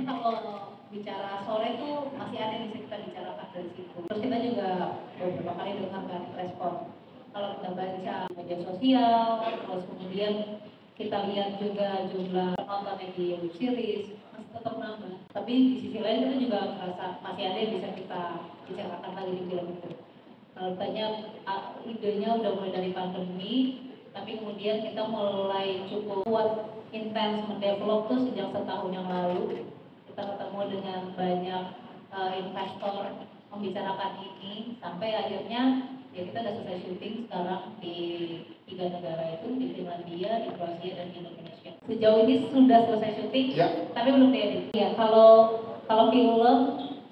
kalau bicara sore itu masih ada yang bisa kita bicarakan dari situ. Terus kita juga beberapa kali dengarkan respon. Kalau kita baca media sosial, terus kemudian kita lihat juga jumlah penonton yang di web series masih tetap nambah. Tapi di sisi lain kita juga merasa masih ada yang bisa kita bicarakan lagi di film itu. Kalau tanya idenya udah mulai dari pandemi, tapi kemudian kita mulai cukup kuat intens mendevelop tuh sejak setahun yang lalu. Kita ketemu dengan banyak investor membicarakan ini sampai akhirnya ya kita udah selesai syuting sekarang di 3 negara itu, di Finlandia, di Kroasia, dan di Indonesia. Sejauh ini sudah selesai syuting, tapi belum diedit. Ya kalau film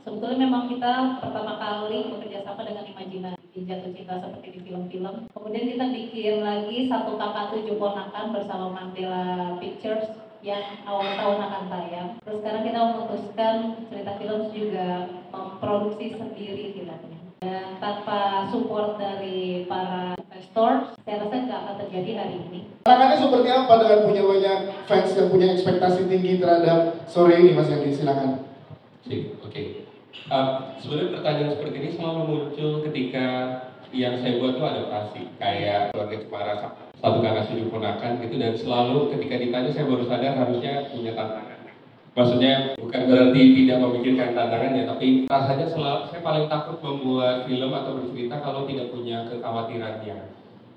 sebetulnya memang kita pertama kali bekerja sama dengan Imajinasi Jatuh Cinta seperti di film-film. Kemudian kita bikin lagi Satu Kakak Tujuh Ponakan bersama Mandela Pictures yang awal tahun akan tayang. Terus sekarang kita memutuskan Cerita Film juga memproduksi sendiri filmnya. Dan tanpa support dari para investor, saya rasa nggak akan terjadi hari ini. Tantangannya seperti apa dengan punya banyak fans yang punya ekspektasi tinggi terhadap sore ini, Mas Yandi? Silakan. Oke. Sebenarnya pertanyaan seperti ini selalu muncul ketika yang saya buat tuh adaptasi, kayak Keluarga Cemara, Satu Kakak Tujuh Ponakan gitu, dan selalu ketika ditanya saya baru sadar harusnya punya tantangan. Maksudnya bukan berarti tidak memikirkan tantangannya, tapi rasanya saya paling takut membuat film atau bercerita kalau tidak punya kekhawatirannya.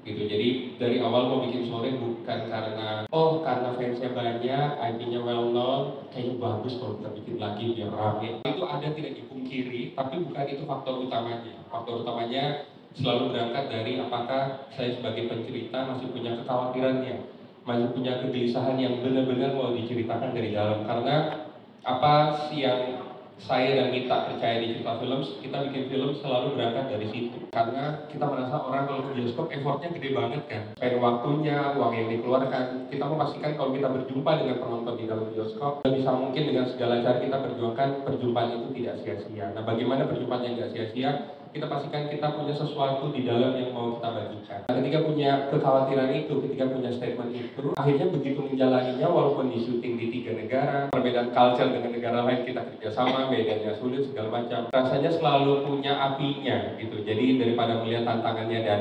Gitu. Jadi dari awal mau bikin sore bukan karena karena fansnya banyak, IP-nya well known, kayaknya bagus kalau kita bikin lagi biar rame. Itu ada, tidak dipungkiri, tapi bukan itu faktor utamanya. Faktor utamanya selalu berangkat dari apakah saya sebagai pencerita masih punya kekhawatirannya, masih punya kegelisahan yang benar-benar mau diceritakan dari dalam. Karena apa sih yang saya dan Mita percaya di cerita film, kita bikin film selalu berangkat dari situ. Karena kita merasa orang kalau ke bioskop effortnya gede banget kan. Spend waktunya, uang yang dikeluarkan. Kita memastikan kalau kita berjumpa dengan penonton di dalam bioskop, bisa mungkin dengan segala cara kita perjuangkan perjumpaan itu tidak sia-sia. Nah, bagaimana perjumpaan yang tidak sia-sia? Kita pastikan kita punya sesuatu di dalam yang mau kita bagikan. Nah, ketika punya kekhawatiran itu, ketika punya statement itu, akhirnya begitu menjalaninya walaupun di syuting di 3 negara, perbedaan culture dengan negara lain kita kerjasama, medannya sulit segala macam. Rasanya selalu punya apinya gitu. Jadi daripada melihat tantangannya dan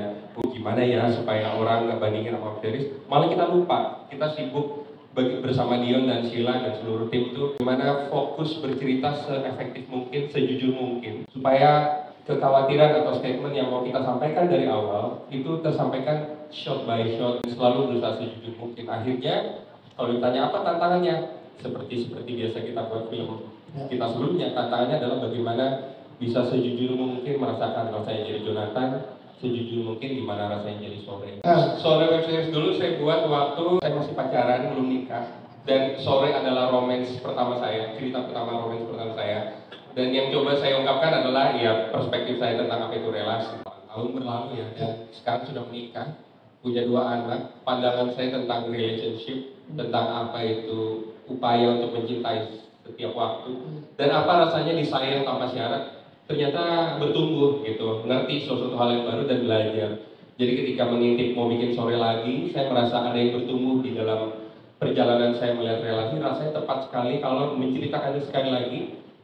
gimana ya supaya orang nggak bandingin sama series, malah kita lupa, kita sibuk bersama Dion dan Sheila dan seluruh tim itu gimana fokus bercerita seefektif mungkin, sejujur mungkin, supaya kekhawatiran atau statement yang mau kita sampaikan dari awal itu tersampaikan shot by shot, selalu berusaha sejujur mungkin. Akhirnya kalau ditanya apa tantangannya, seperti biasa kita buat film kita sebelumnya, tantangannya adalah bagaimana bisa sejujur mungkin merasakan rasanya jadi Jonathan, sejujur mungkin gimana rasanya jadi Sore. Sore web series dulu saya buat waktu saya masih pacaran, belum nikah, dan Sore adalah romance pertama saya, cerita pertama romance pertama saya. Dan yang coba saya ungkapkan adalah ya perspektif saya tentang apa itu relasi. Tahun berlalu ya, dan sekarang sudah menikah, punya 2 anak. Pandangan saya tentang relationship, tentang apa itu upaya untuk mencintai setiap waktu, dan apa rasanya disayang tanpa syarat, ternyata bertumbuh gitu, ngerti sesuatu hal yang baru dan belajar. Jadi ketika mengintip mau bikin sore lagi, saya merasa ada yang bertumbuh di dalam perjalanan saya melihat relasi. Rasanya tepat sekali kalau menceritakannya sekali lagi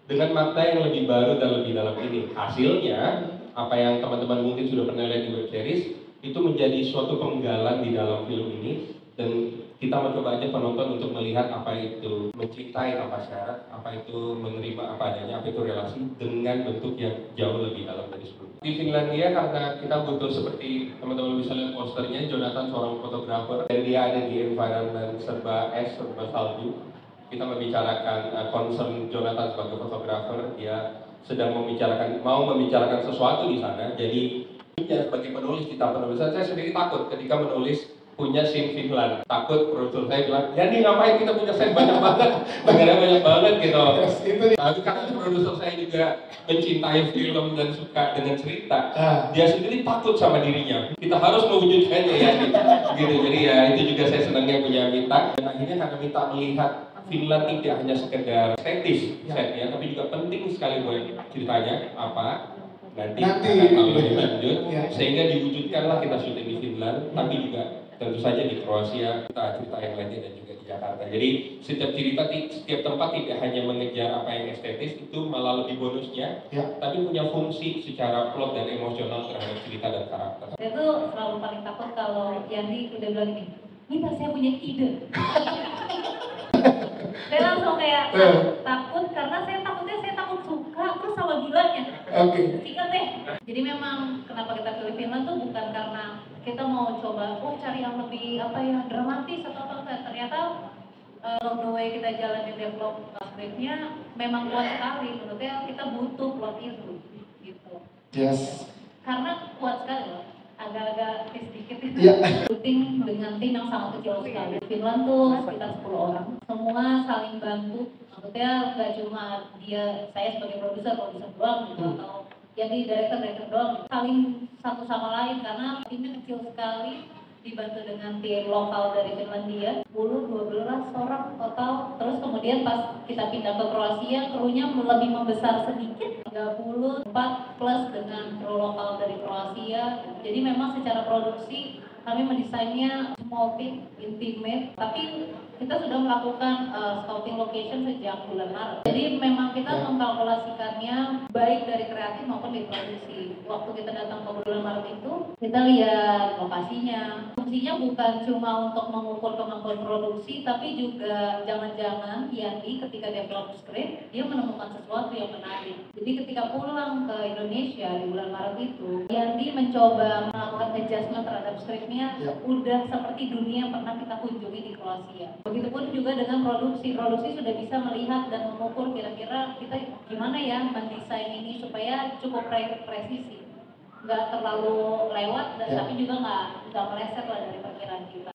dengan makna yang lebih baru dan lebih dalam ini. Hasilnya, apa yang teman-teman mungkin sudah pernah lihat di web series, itu menjadi suatu penggalan di dalam film ini. Dan kita mencoba aja penonton untuk melihat apa itu mencintai tanpa syarat, apa itu menerima apa adanya, apa itu relasi dengan bentuk yang jauh lebih dalam dari sebelumnya. Di Finlandia karena kita butuh seperti teman-teman bisa lihat posternya, Jonathan seorang fotografer dan dia ada di environment serba es, serba salju. Kita membicarakan concern Jonathan sebagai fotografer, dia sedang mau membicarakan sesuatu di sana. Jadi sebagai penulis di tahap penulisan, saya sendiri takut ketika menulis punya scene Finland. Takut produser saya bilang, jadi ngapain kita punya scene banyak banget, negara banyak banget gitu. Tapi karena produser saya juga mencintai film dan suka dengan cerita, dia sendiri takut sama dirinya. Kita harus mewujudkannya ya, gitu. Jadi ya itu juga saya senangnya punya Mita. Dan akhirnya karena Mita melihat Finland tidak hanya sekedar estetis setnya, tapi juga penting sekali buat ceritanya apa nanti akan lebih lanjut, sehingga diwujudkanlah kita syuting di Finland, tapi juga tentu saja di Kroasia, kita cerita yang lainnya dan juga di Jakarta. Jadi setiap cerita, setiap tempat tidak hanya mengejar apa yang estetis, itu malah lebih bonusnya, tapi punya fungsi secara plot dan emosional terhadap cerita dan karakter. Saya tuh selalu paling takut kalau Yandi udah bilang gini, Mita saya punya ide. Saya langsung kayak takut karena saya takut suka terus sama bilangnya. Sikat deh. Jadi memang kenapa kita pilih Finland tuh bukan karena kita mau coba cari yang lebih dramatis atau apa. Ternyata along the way kita jalanin develop scriptnya memang kuat sekali. Menurutnya kita butuh plot itu gitu. Yes. Karena kuat sekali loh. Agak-agak sedikit syuting dengan tim yang sangat kecil sekali. Finland tuh sekitar 10 orang, semua saling bantu. Maksudnya nggak cuma saya sebagai produser doang gitu, atau jadi director doang, saling satu sama lain karena timnya kecil sekali. Dibantu dengan tim lokal dari Finlandia, 10-12 orang total. Terus kemudian pas kita pindah ke Kroasia, krunya lebih membesar sedikit, 34 plus dengan kru lokal dari Kroasia. Jadi memang secara produksi kami mendesainnya small team, intimate, tapi kita sudah melakukan scouting location sejak bulan Maret. Jadi memang kita mengkalkulasikannya baik dari kreatif maupun di produksi. Waktu kita datang ke bulan Maret itu, kita lihat lokasinya. Fungsinya bukan cuma untuk mengukur kemampuan produksi, tapi juga jangan-jangan Yandi ketika develop script, dia menemukan sesuatu yang menarik. Jadi ketika pulang ke Indonesia di bulan Maret itu, Yandi mencoba melakukan adjustment terhadap scriptnya, udah seperti dunia yang pernah kita kunjungi di Kroasia. Begitupun juga dengan produksi sudah bisa melihat dan mengukur kira-kira kita gimana ya mendesain ini supaya cukup presisi, nggak terlalu lewat dan tapi juga nggak meleset lah dari perkiraan kita.